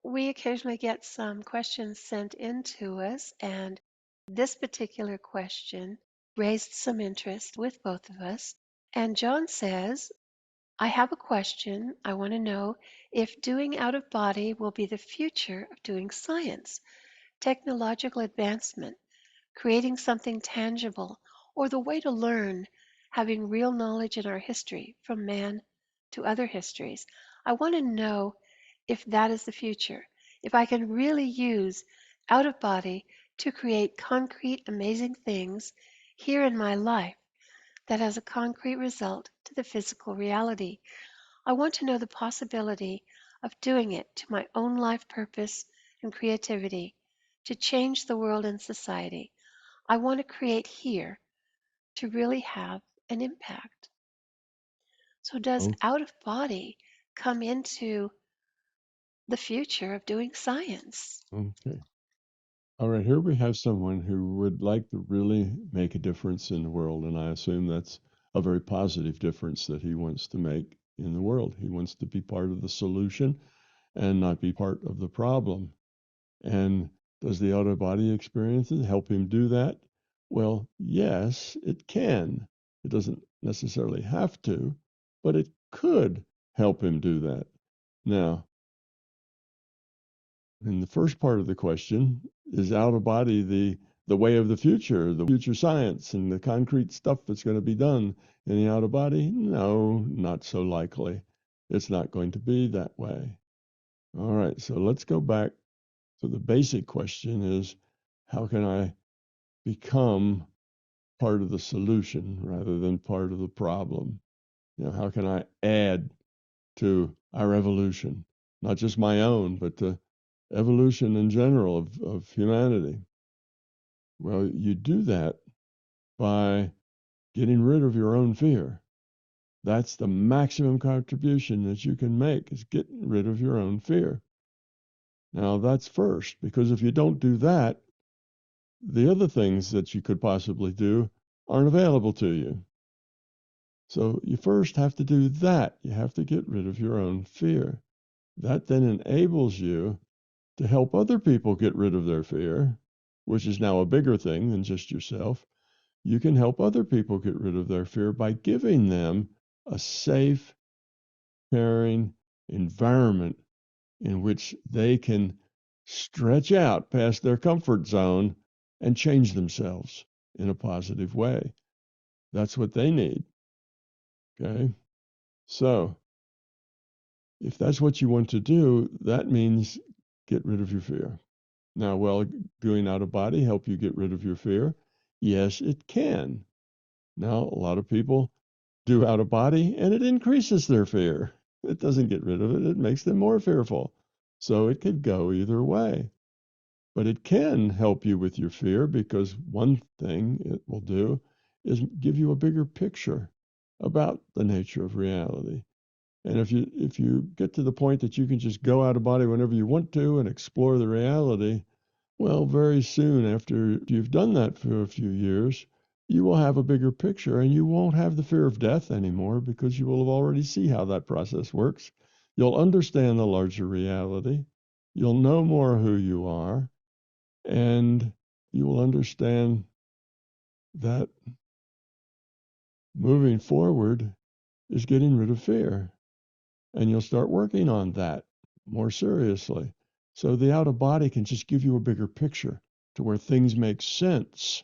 We occasionally get some questions sent in to us, and this particular question raised some interest with both of us. And John says, I have a question. I want to know if doing out of body will be the future of doing science, technological advancement, creating something tangible, or the way to learn, having real knowledge in our history from man to other histories. I want to know if that is the future, if I can really use out of body to create concrete, amazing things here in my life that has a concrete result to the physical reality. I want to know the possibility of doing it to my own life purpose and creativity to change the world and society. I want to create here to really have an impact. So, does Oh, out of body come into the future of doing science? okay. All right. Here we have someone who would like to really make a difference in the world. And I assume that's a very positive difference that he wants to make in the world. He wants to be part of the solution and not be part of the problem. And does the out of body experiences help him do that? Well, yes, it can. It doesn't necessarily have to, but it could help him do that. Now, in the first part of the question, is out of body the way of the future science and the concrete stuff that's going to be done in the out of body? No, not so likely. It's not going to be that way. All right, so let's go back to the basic question is how can I become part of the solution rather than part of the problem? How can I add to our evolution, not just my own, but the evolution in general of humanity? Well, you do that by getting rid of your own fear. That's the maximum contribution that you can make is getting rid of your own fear. Now, that's first, because if you don't do that, the other things that you could possibly do aren't available to you. So you first have to do that. You have to get rid of your own fear. That then enables you to help other people get rid of their fear, which is now a bigger thing than just yourself. You can help other people get rid of their fear by giving them a safe, caring environment in which they can stretch out past their comfort zone and change themselves in a positive way. That's what they need. Okay. So if that's what you want to do, that means get rid of your fear. Now, will doing out of body help you get rid of your fear? Yes, it can. Now, a lot of people do out of body and it increases their fear. It doesn't get rid of it, it makes them more fearful. So it could go either way. But it can help you with your fear because one thing it will do is give you a bigger picture about the nature of reality. And if you get to the point that you can just go out of body whenever you want to and explore the reality, well, very soon after you've done that for a few years, you will have a bigger picture and you won't have the fear of death anymore because you will have already see how that process works. You'll understand the larger reality. You'll know more who you are, and you will understand that moving forward is getting rid of fear. And you'll start working on that more seriously. So the out of body can just give you a bigger picture to where things make sense.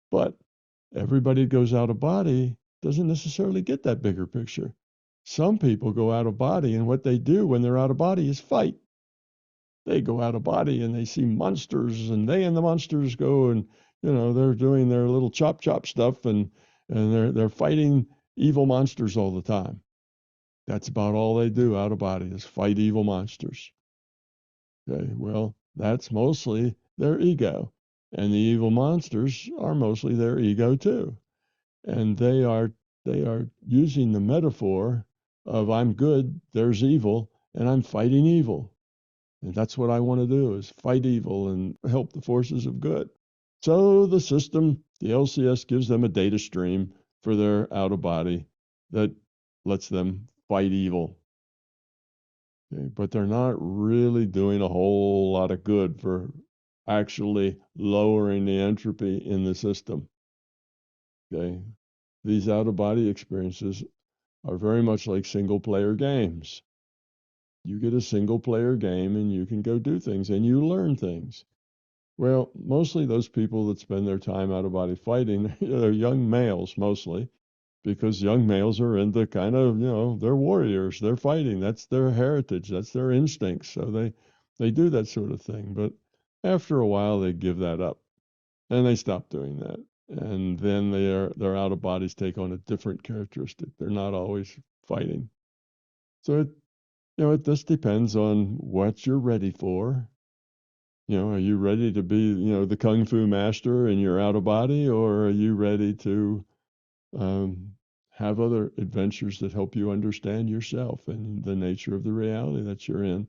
But everybody that goes out of body doesn't necessarily get that bigger picture. Some people go out of body, and what they do when they're out of body is fight. They go out of body and they see monsters, and they and the monsters go and they're doing their little chop chop stuff, and they're fighting evil monsters all the time. That's about all they do out of body is fight evil monsters. Okay, well, that's mostly their ego. And the evil monsters are mostly their ego too. And they are using the metaphor of I'm good, there's evil, and I'm fighting evil. And that's what I want to do is fight evil and help the forces of good. So the system, the LCS gives them a data stream for their out of body that lets them fight evil. Okay? But they're not really doing a whole lot of good for actually lowering the entropy in the system. Okay? These out of body experiences are very much like single player games. You get a single player game and you can go do things and you learn things. Well, mostly those people that spend their time out of body fighting, they're young males mostly, because young males are into kind of, they're warriors, they're fighting. That's their heritage, that's their instincts. So they do that sort of thing. But after a while, they give that up and they stop doing that. And then their out of bodies take on a different characteristic. They're not always fighting. So it just depends on what you're ready for. Are you ready to be, the kung fu master in your out of body, or are you ready to um, have other adventures that help you understand yourself and the nature of the reality that you're in?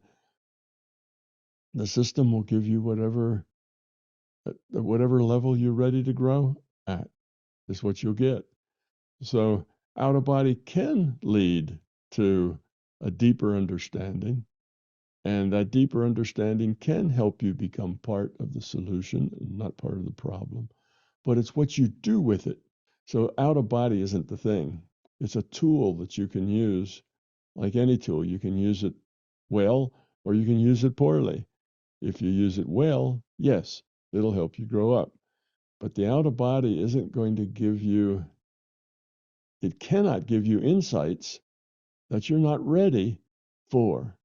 The system will give you whatever level you're ready to grow at is what you'll get. So out of body can lead to a deeper understanding. And that deeper understanding can help you become part of the solution, not part of the problem. But it's what you do with it. So out of body isn't the thing. It's a tool that you can use, like any tool. You can use it well or you can use it poorly. If you use it well, yes, it'll help you grow up. But the out of body isn't going to give you, it cannot give you insights that you're not ready for.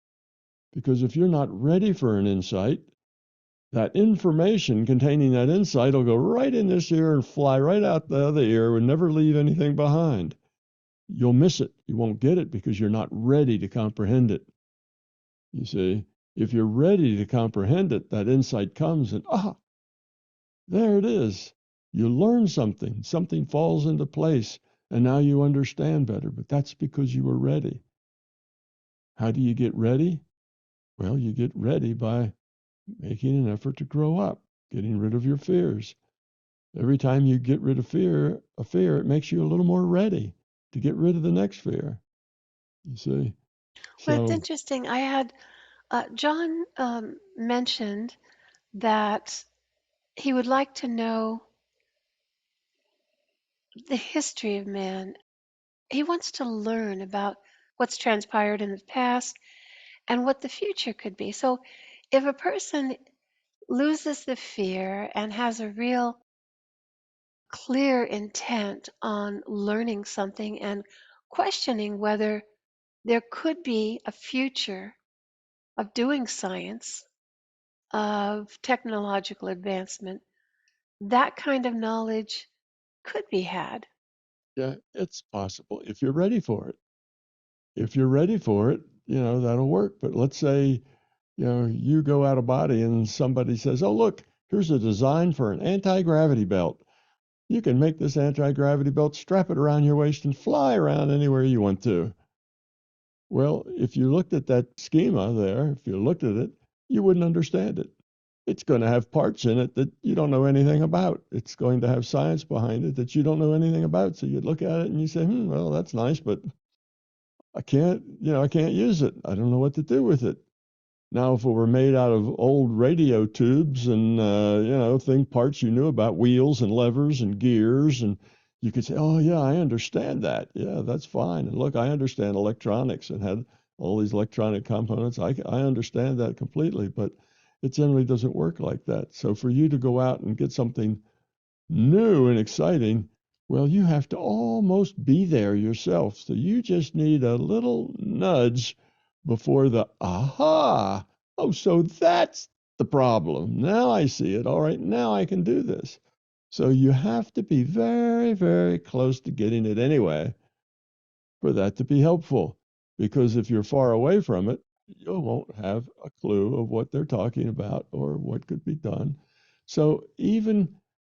Because if you're not ready for an insight, that information containing that insight will go right in this ear and fly right out the other ear and never leave anything behind. You'll miss it. You won't get it because you're not ready to comprehend it. You see, if you're ready to comprehend it, that insight comes and, there it is. You learn something, something falls into place, and now you understand better. But that's because you were ready. How do you get ready? Well, you get ready by making an effort to grow up, getting rid of your fears. Every time you get rid of a fear, it makes you a little more ready to get rid of the next fear. You see? Well, it's So, interesting. I had John mentioned that he would like to know the history of man. He wants to learn about what's transpired in the past and what the future could be. So, if a person loses the fear and has a real clear intent on learning something and questioning whether there could be a future of doing science, of technological advancement, that kind of knowledge could be had. yeah, it's possible if you're ready for it. If you're ready for it, that'll work. But let's say, you go out of body and somebody says, "Oh, look, here's a design for an anti-gravity belt. You can make this anti-gravity belt, strap it around your waist, and fly around anywhere you want to." Well, if you looked at that schema there, if you looked at it, you wouldn't understand it. It's going to have parts in it that you don't know anything about. It's going to have science behind it that you don't know anything about. So you'd look at it and you say, well, that's nice, but I can't use it. I don't know what to do with it. Now, if it were made out of old radio tubes and, thing parts you knew about, wheels and levers and gears, and you could say, oh, yeah, I understand that. Yeah, that's fine. And look, I understand electronics and had all these electronic components. I understand that completely, but it generally doesn't work like that. So for you to go out and get something new and exciting, well, you have to almost be there yourself. So you just need a little nudge before the aha. Oh, so that's the problem. Now I see it. All right, now I can do this. So you have to be very, very close to getting it anyway for that to be helpful. Because if you're far away from it, you won't have a clue of what they're talking about or what could be done. So even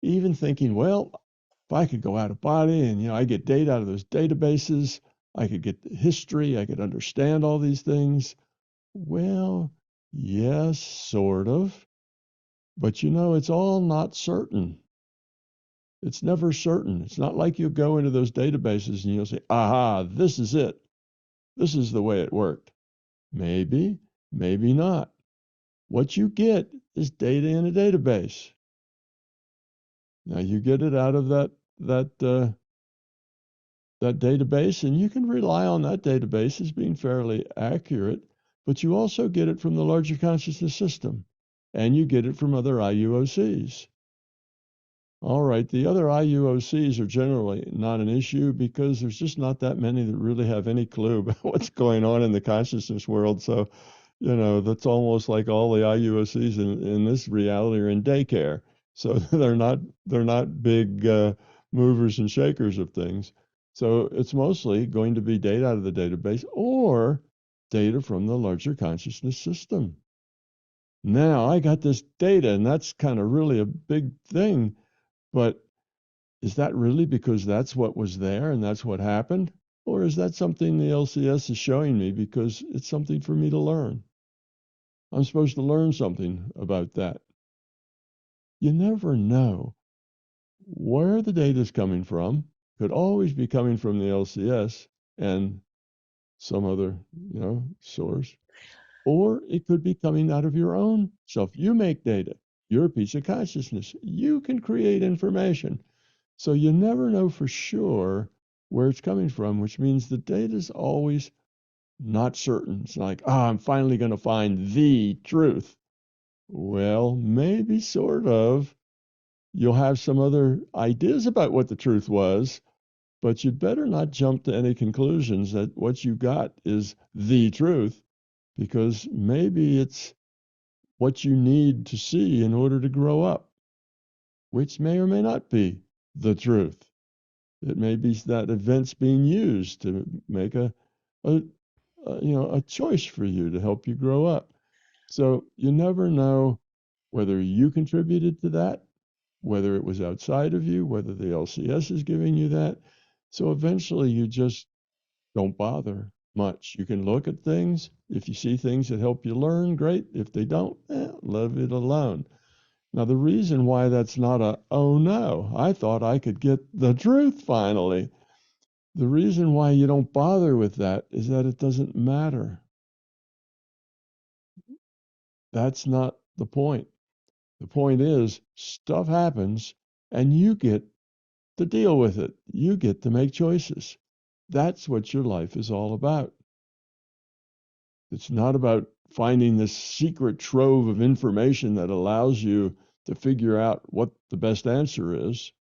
thinking, well, if I could go out of body and I get data out of those databases, I could get history, I could understand all these things. Well, yes, sort of. But it's all not certain. It's never certain. It's not like you go into those databases and you'll say, aha, this is it. This is the way it worked. Maybe, maybe not. What you get is data in a database. Now you get it out of that database, and you can rely on that database as being fairly accurate, but you also get it from the larger consciousness system, and you get it from other IUOCs. All right, the other IUOCs are generally not an issue because there's just not that many that really have any clue about what's going on in the consciousness world. So, that's almost like all the IUOCs in this reality are in daycare. So they're not big movers and shakers of things. So it's mostly going to be data out of the database or data from the larger consciousness system. Now I got this data, and that's kind of really a big thing. But is that really because that's what was there and that's what happened? Or is that something the LCS is showing me because it's something for me to learn? I'm supposed to learn something about that. You never know where the data is coming from. Could always be coming from the LCS and some other, source. Or it could be coming out of your own self. You make data. You're a piece of consciousness. You can create information. So you never know for sure where it's coming from, which means the data is always not certain. It's like, I'm finally going to find the truth. Well, maybe sort of. You'll have some other ideas about what the truth was, but you'd better not jump to any conclusions that what you got is the truth, because maybe it's what you need to see in order to grow up, which may or may not be the truth. It may be that event's being used to make a a choice for you to help you grow up. So you never know whether you contributed to that, whether it was outside of you, whether the LCS is giving you that. So eventually you just don't bother much. You can look at things. If you see things that help you learn, great. If they don't, leave it alone. Now, the reason why that's not oh no, I thought I could get the truth finally. The reason why you don't bother with that is that it doesn't matter. That's not the point. The point is, stuff happens and you get to deal with it. You get to make choices. That's what your life is all about. It's not about finding this secret trove of information that allows you to figure out what the best answer is.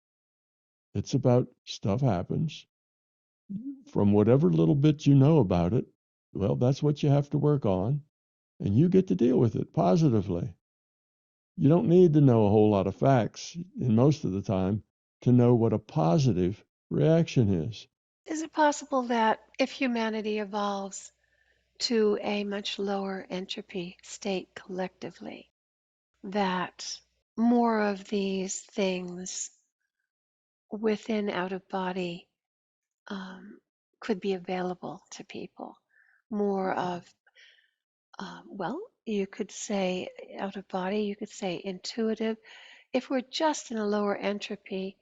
It's about stuff happens. From whatever little bit you know about it, well, that's what you have to work on, and you get to deal with it positively. You don't need to know a whole lot of facts in most of the time to know what a positive reaction is. Is it possible that if humanity evolves to a much lower entropy state collectively, that more of these things within out of body um, could be available to people? More of, well, you could say out of body, you could say intuitive. If we're just in a lower entropy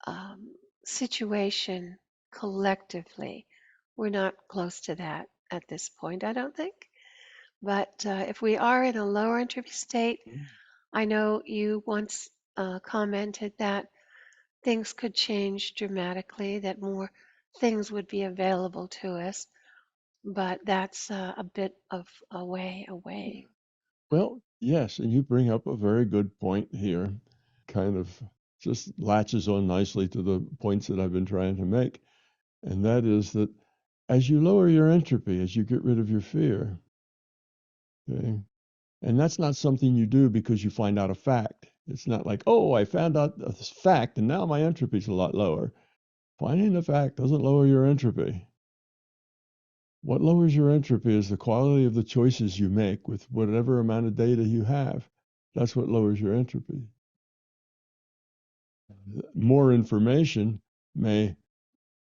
um, situation collectively, we're not close to that at this point, I don't think. But if we are in a lower entropy state, I know you once commented that things could change dramatically, that more things would be available to us, but that's a bit of a way away. Well, yes, and you bring up a very good point here. Kind of just latches on nicely to the points that I've been trying to make. And that is that as you lower your entropy, as you get rid of your fear, okay, and that's not something you do because you find out a fact. It's not like, oh, I found out this fact and now my entropy's a lot lower. Finding the fact doesn't lower your entropy. What lowers your entropy is the quality of the choices you make with whatever amount of data you have. That's what lowers your entropy. More information may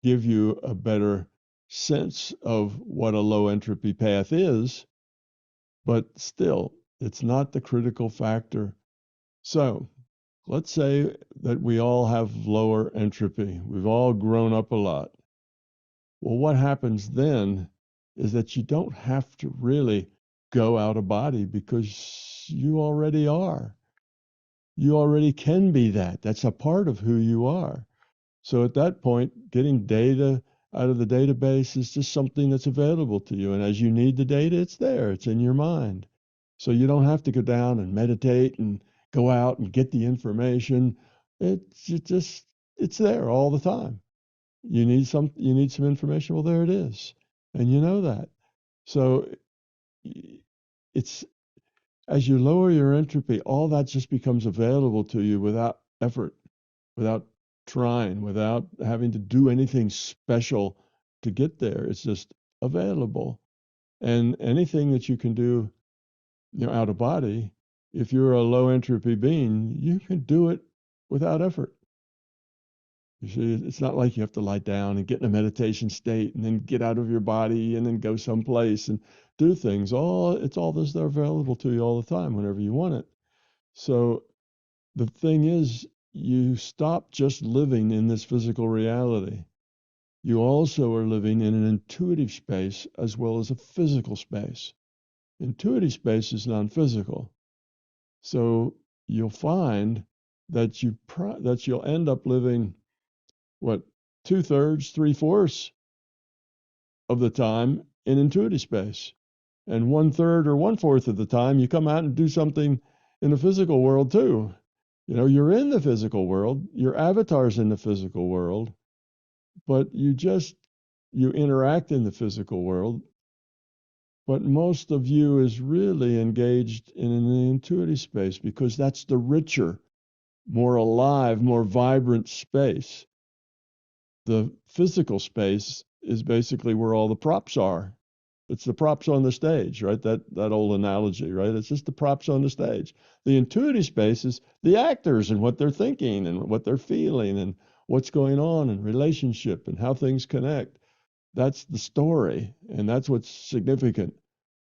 give you a better sense of what a low entropy path is, but still, it's not the critical factor. So let's say that we all have lower entropy. We've all grown up a lot. Well, what happens then is that you don't have to really go out of body because you already are. You already can be that. That's a part of who you are. So at that point, getting data out of the database is just something that's available to you. And as you need the data, it's there, it's in your mind. So you don't have to go down and meditate and go out and get the information. It's there all the time. You need some information. Well, there it is. And you know that. So it's as you lower your entropy, all that just becomes available to you without effort, without trying, without having to do anything special to get there. It's just available. And anything that you can do, out of body, if you're a low entropy being, you can do it without effort. You see, it's not like you have to lie down and get in a meditation state and then get out of your body and then go someplace and do things. It's all this there available to you all the time whenever you want it. So the thing is, you stop just living in this physical reality. You also are living in an intuitive space as well as a physical space. Intuitive space is non-physical. So you'll find that you'll end up living what 2/3, 3/4 of the time in intuitive space, and 1/3 or 1/4 of the time you come out and do something in the physical world too. You're in the physical world, your avatar's in the physical world, but you interact in the physical world. But most of you is really engaged in an intuitive space because that's the richer, more alive, more vibrant space. The physical space is basically where all the props are. It's the props on the stage, right? That old analogy, right? It's just the props on the stage. The intuitive space is the actors and what they're thinking and what they're feeling and what's going on in relationship and how things connect. That's the story, and that's what's significant.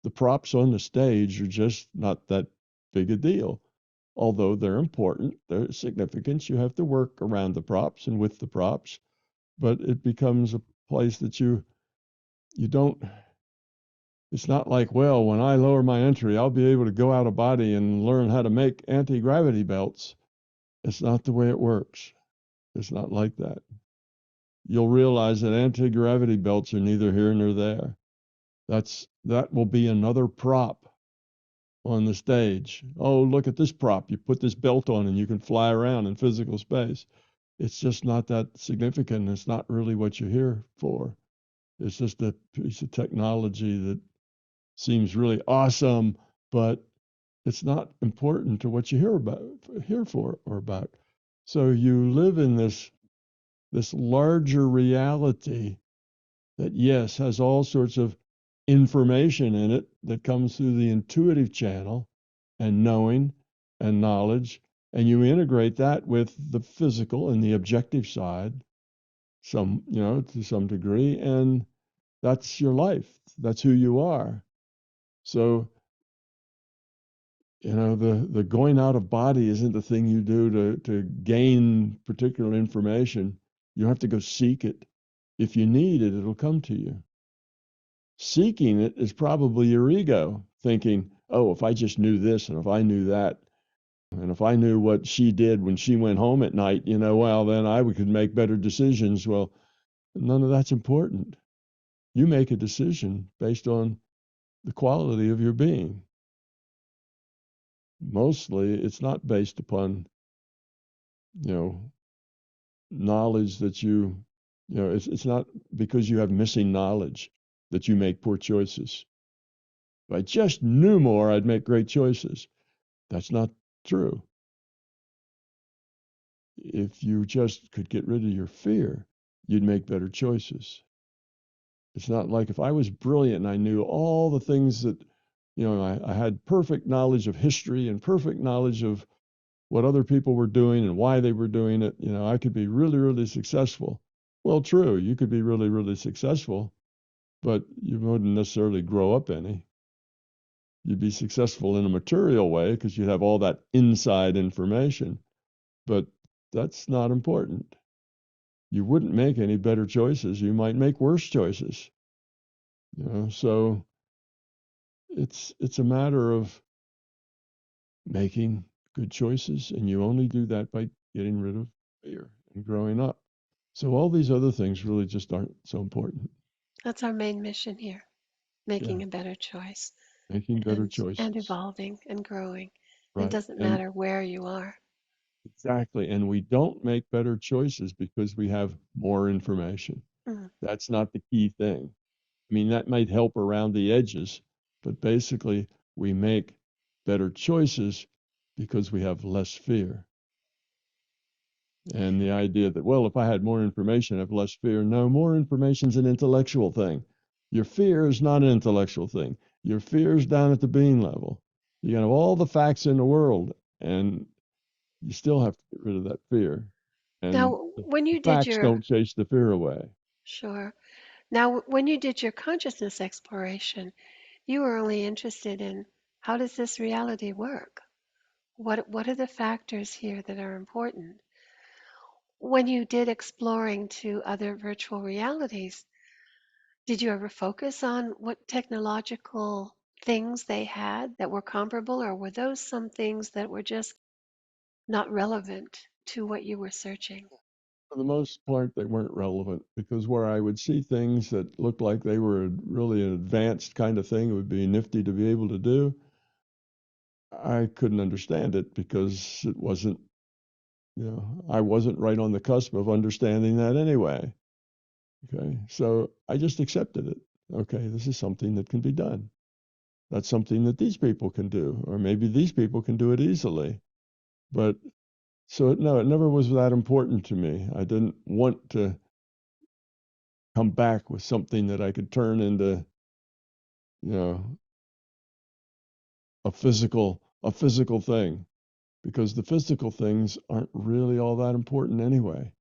The props on the stage are just not that big a deal. Although they're important, they're significant. You have to work around the props and with the props, but it becomes a place that you don't. It's not like, well, when I lower my entry, I'll be able to go out of body and learn how to make anti-gravity belts. It's not the way it works. It's not like that. You'll realize that anti-gravity belts are neither here nor there. That will be another prop on the stage. Oh, look at this prop. You put this belt on and you can fly around in physical space. It's just not that significant. It's not really what you're here for. It's just a piece of technology that seems really awesome, but it's not important to what you're here for or about. So you live in this larger reality that, yes, has all sorts of information in it that comes through the intuitive channel and knowing and knowledge, and you integrate that with the physical and the objective side, to some degree, and that's your life. That's who you are. So, the going out of body isn't the thing you do to gain particular information. You have to go seek it. If you need it, it'll come to you. Seeking it is probably your ego thinking, oh, if I just knew this and if I knew that, and if I knew what she did when she went home at night, well, then I could make better decisions. Well, none of that's important. You make a decision based on the quality of your being. Mostly it's not based upon, knowledge that it's not because you have missing knowledge that you make poor choices. If I just knew more, I'd make great choices. That's not true. If you just could get rid of your fear, you'd make better choices. It's not like if I was brilliant and I knew all the things that, I had perfect knowledge of history and perfect knowledge of what other people were doing and why they were doing it, I could be really, really successful. Well, true, you could be really, really successful, but you wouldn't necessarily grow up any. You'd be successful in a material way because you'd have all that inside information, but that's not important. You wouldn't make any better choices. You might make worse choices. So it's a matter of making good choices, and you only do that by getting rid of fear and growing up. So all these other things really just aren't so important. That's our main mission here, Yeah, making a better choice making better and choices. evolving and growing. It Right. doesn't And matter where you are. exactly. And we don't make better choices because we have more information. Mm. That's not the key thing. I mean, that might help around the edges, but basically, we make better choices because we have less fear. And the idea that, well, if I had more information, I have less fear. No, more information is an intellectual thing. Your fear is not an intellectual thing. Your fear is down at the being level. You can have all the facts in the world, and you still have to get rid of that fear. And Now, the when you did facts your, don't chase the fear away. sure. Now, when you did your consciousness exploration, you were only interested in how does this reality work? What are the factors here that are important? When you did exploring to other virtual realities, did you ever focus on what technological things they had that were comparable, or were those some things that were just not relevant to what you were searching? For the most part, they weren't relevant because where I would see things that looked like they were really an advanced kind of thing, it would be nifty to be able to do. I couldn't understand it because it wasn't, I wasn't right on the cusp of understanding that anyway. Okay. So I just accepted it. Okay. This is something that can be done. That's something that these people can do, or maybe these people can do it easily. But so, no, it never was that important to me. I didn't want to come back with something that I could turn into, you know, a physical thing because the physical things aren't really all that important anyway.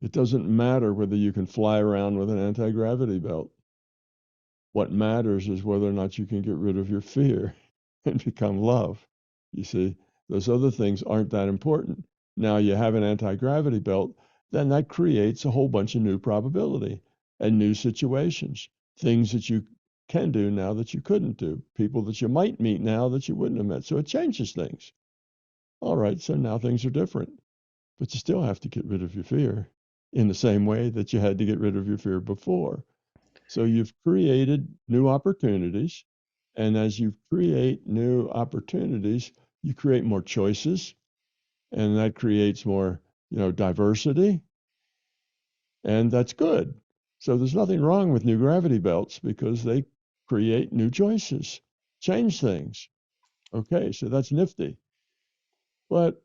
It doesn't matter whether you can fly around with an anti-gravity belt. What matters is whether or not you can get rid of your fear and become love. You see, those other things aren't that important. Now you have an anti-gravity belt, then that creates a whole bunch of new probability and new situations, things that you can do now that you couldn't do, people that you might meet now that you wouldn't have met. So it changes things. All right, so now things are different, but you still have to get rid of your fear in the same way that you had to get rid of your fear before. So you've created new opportunities. And as you create new opportunities, you create more choices, and that creates more, diversity, and that's good. So there's nothing wrong with new gravity belts because they create new choices, change things. Okay, so that's nifty, but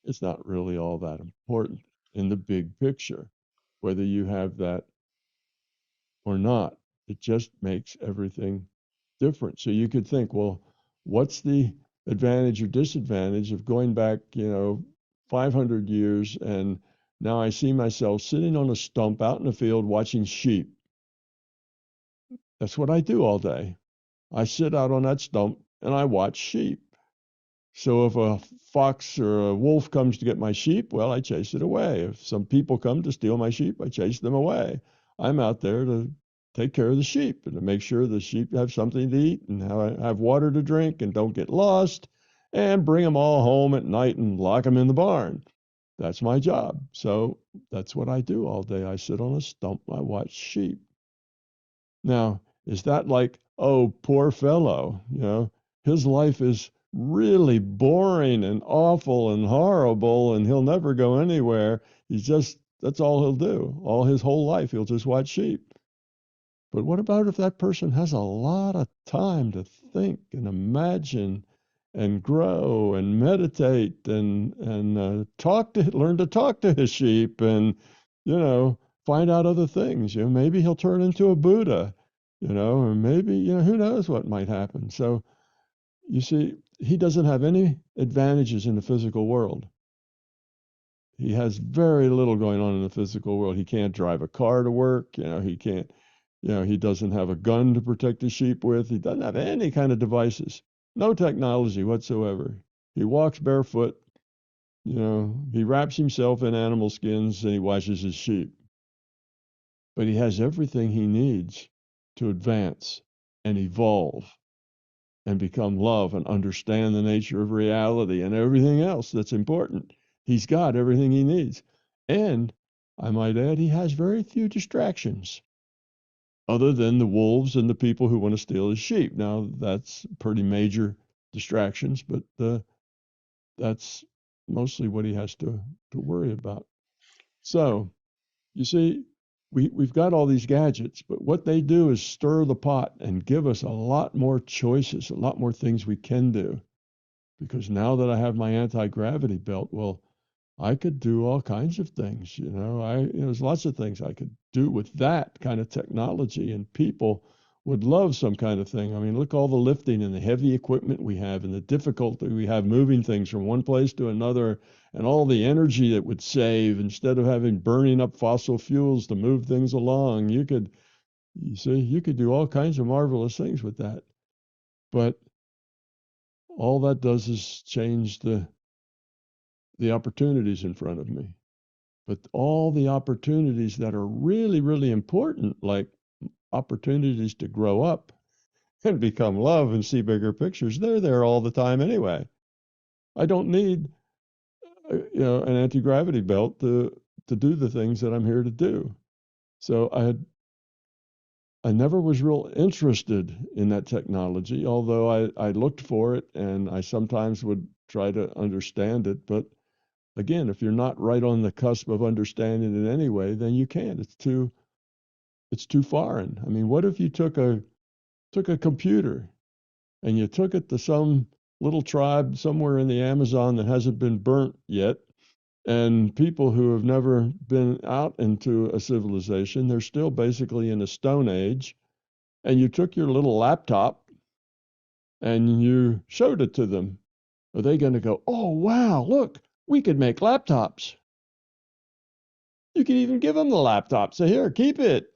it's not really all that important in the big picture, whether you have that or not. It just makes everything different. So you could think, well, what's the advantage or disadvantage of going back, 500 years and now I see myself sitting on a stump out in the field watching sheep. That's what I do all day. I sit out on that stump and I watch sheep. So if a fox or a wolf comes to get my sheep, well, I chase it away. If some people come to steal my sheep, I chase them away. I'm out there to take care of the sheep and to make sure the sheep have something to eat and have water to drink and don't get lost and bring them all home at night and lock them in the barn. That's my job. So that's what I do all day. I sit on a stump, I watch sheep. Now, is that like, oh, poor fellow, his life is really boring and awful and horrible and he'll never go anywhere. That's all he'll do. All his whole life, he'll just watch sheep. But what about if that person has a lot of time to think and imagine and grow and meditate and learn to talk to his sheep and find out other things. Maybe he'll turn into a Buddha, or maybe who knows what might happen. So you see, he doesn't have any advantages in the physical world. He has very little going on in the physical world. He can't drive a car to work. He can't. He doesn't have a gun to protect his sheep with. He doesn't have any kind of devices. No technology whatsoever. He walks barefoot. He wraps himself in animal skins and he watches his sheep. But he has everything he needs to advance and evolve and become love and understand the nature of reality and everything else that's important. He's got everything he needs. And I might add, he has very few distractions other than the wolves and the people who want to steal his sheep. Now, that's pretty major distractions, but that's mostly what he has to worry about. So, you see, we've got all these gadgets, but what they do is stir the pot and give us a lot more choices, a lot more things we can do. Because now that I have my anti-gravity belt, well, I could do all kinds of things. There's lots of things I could do with that kind of technology, and people would love some kind of thing. I mean, look all the lifting and the heavy equipment we have, and the difficulty we have moving things from one place to another, and all the energy that would save instead of having burning up fossil fuels to move things along. You could do all kinds of marvelous things with that. But all that does is change the opportunities in front of me. But all the opportunities that are really, really important, like opportunities to grow up and become love and see bigger pictures, they're there all the time anyway. I don't need, an anti-gravity belt to do the things that I'm here to do. So I never was real interested in that technology, although I looked for it and I sometimes would try to understand it. But again, if you're not right on the cusp of understanding it anyway, then you can't. It's too foreign. I mean, what if you took a computer and you took it to some little tribe somewhere in the Amazon that hasn't been burnt yet, and people who have never been out into a civilization, they're still basically in a stone age, and you took your little laptop and you showed it to them? Are they going to go, "Oh, wow, look, we could make laptops"? You could even give them the laptop. Say, "Here, keep it."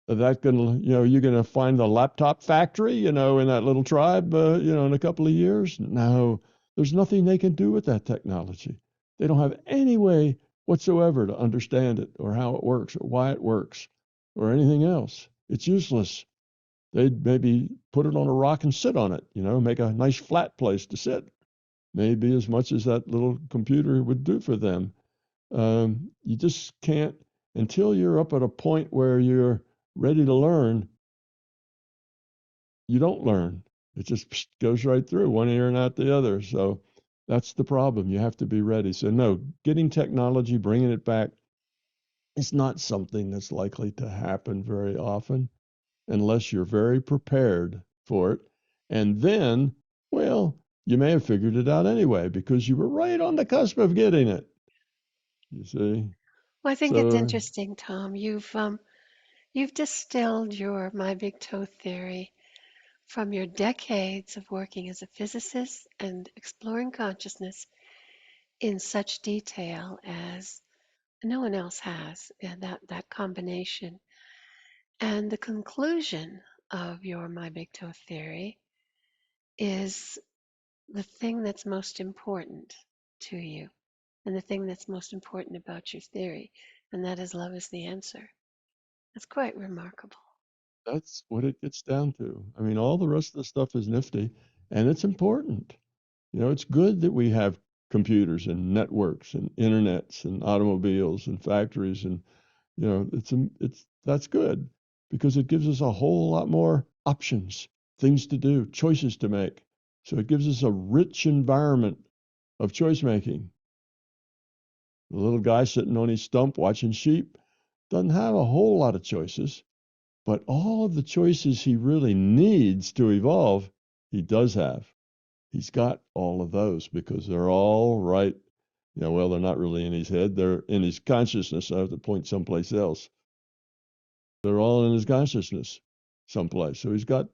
Are that going to, you're going to find the laptop factory, in that little tribe, in a couple of years? No, there's nothing they can do with that technology. They don't have any way whatsoever to understand it or how it works or why it works or anything else. It's useless. They'd maybe put it on a rock and sit on it, make a nice flat place to sit. Maybe as much as that little computer would do for them. You just can't, until you're up at a point where you're ready to learn, you don't learn. It just goes right through one ear and out the other. So that's the problem. You have to be ready. So, no, getting technology, bringing it back, is not something that's likely to happen very often unless you're very prepared for it. And then, well, you may have figured it out anyway because you were right on the cusp of getting it. You see? Well, I think it's So interesting, Tom. You've distilled your my big toe theory from your decades of working as a physicist and exploring consciousness in such detail as no one else has, and that combination. And the conclusion of your my big toe theory is the thing that's most important to you and the thing that's most important about your theory, and that is love is the answer. That's quite remarkable. that's what it gets down to. I mean, all the rest of the stuff is nifty and it's important. It's good that we have computers and networks and internets and automobiles and factories and it's that's good because it gives us a whole lot more options, things to do, choices to make. So it gives us a rich environment of choice making. The little guy sitting on his stump watching sheep doesn't have a whole lot of choices, but all of the choices he really needs to evolve, he does have. He's got all of those because they're all right. Well, they're not really in his head. They're in his consciousness. I have to point someplace else. They're all in his consciousness someplace. So he's got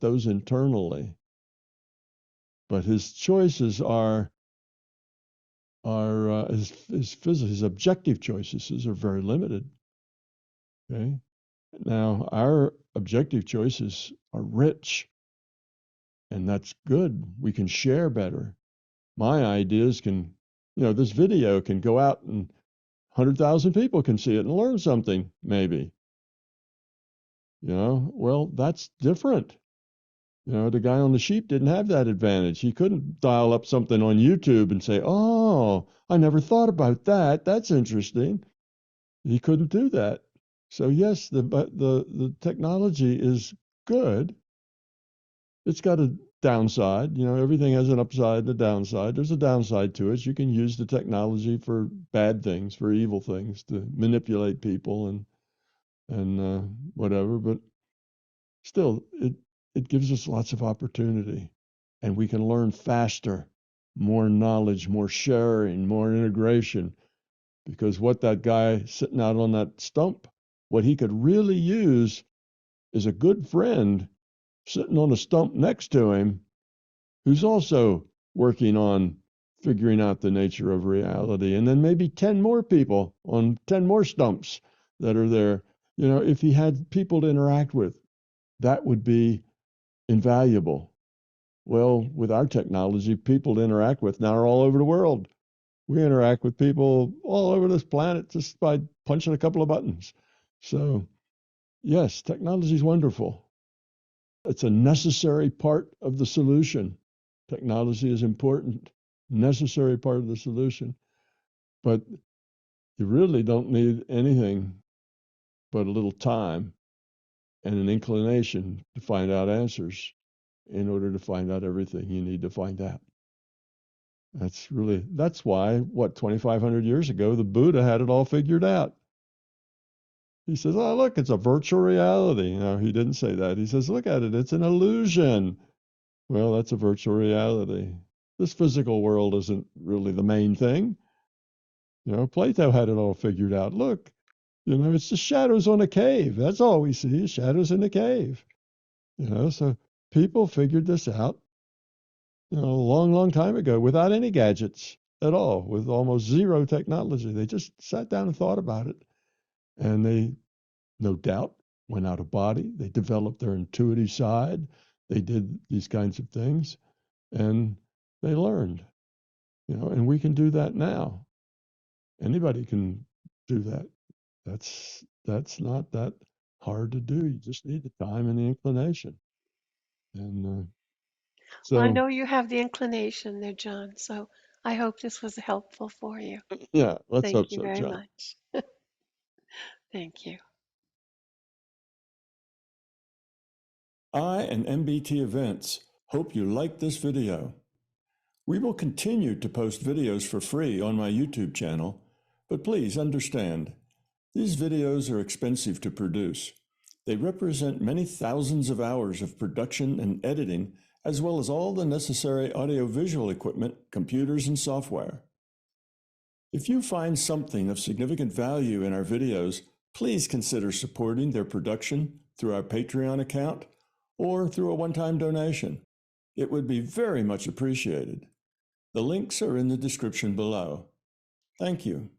those internally. But his choices are his objective choices are very limited. Okay. Now our objective choices are rich, and that's good. We can share better. My ideas can, this video can go out and 100,000 people can see it and learn something, maybe. Well, that's different. The guy on the sheep didn't have that advantage. He couldn't dial up something on YouTube and say, "Oh, I never thought about that. That's interesting." He couldn't do that. So yes, the technology is good. It's got a downside. Everything has an upside and a downside. There's a downside to it. You can use the technology for bad things, for evil things, to manipulate people and whatever. But still, it gives us lots of opportunity, and we can learn faster, more knowledge, more sharing, more integration. Because what that guy sitting out on that stump, what he could really use is a good friend sitting on a stump next to him who's also working on figuring out the nature of reality. And then maybe 10 more people on 10 more stumps that are there. If he had people to interact with, that would be invaluable. Well, with our technology, people to interact with now are all over the world. We interact with people all over this planet just by punching a couple of buttons. So, yes, technology is wonderful. It's a necessary part of the solution. Technology is important, necessary part of the solution. But you really don't need anything but a little time and an inclination to find out answers in order to find out everything you need to find out. That's why, 2,500 years ago, the Buddha had it all figured out. He says, "Oh, look, it's a virtual reality." No, he didn't say that. He says, "Look at it, it's an illusion." Well, that's a virtual reality. This physical world isn't really the main thing. Plato had it all figured out. Look, it's the shadows on a cave. That's all we see, shadows in a cave. So people figured this out, a long, long time ago without any gadgets at all, with almost zero technology. They just sat down and thought about it. And they, no doubt, went out of body. They developed their intuitive side. They did these kinds of things and they learned, and we can do that now. Anybody can do that. That's not that hard to do. You just need the time and the inclination. And Well, I so, know you have the inclination there, John, so I hope this was helpful for you. yeah, let's Thank hope you so, very John. much. Thank you. I and MBT Events hope you liked this video. We will continue to post videos for free on my YouTube channel, but please understand, these videos are expensive to produce. They represent many thousands of hours of production and editing, as well as all the necessary audiovisual equipment, computers, and software. If you find something of significant value in our videos, please consider supporting their production through our Patreon account or through a one-time donation. It would be very much appreciated. The links are in the description below. Thank you.